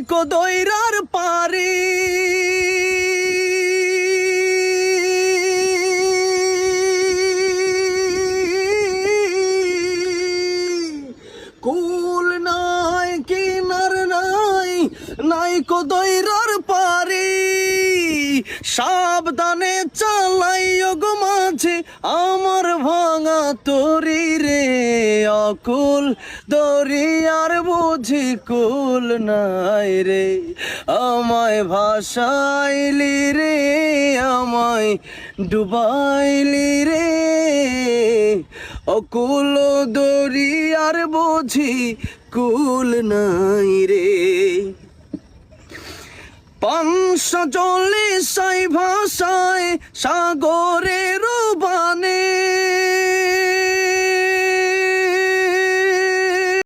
কো দৈরার পারি কুল নাই কিনার নাই নাই কো দৈরার পারি সাবধানে চালাই গো মাঝে আমার ভাঙা তরি রে অকুল দরিয়ার বুঝি কুল নাই রে আমায় ভাসাইলি রে আমায় ডুবাইলি রে অকুল দরিয়ার বুঝি কুল নাই রে পাংশা চল্লিশ ভাষায় সাগরের বানে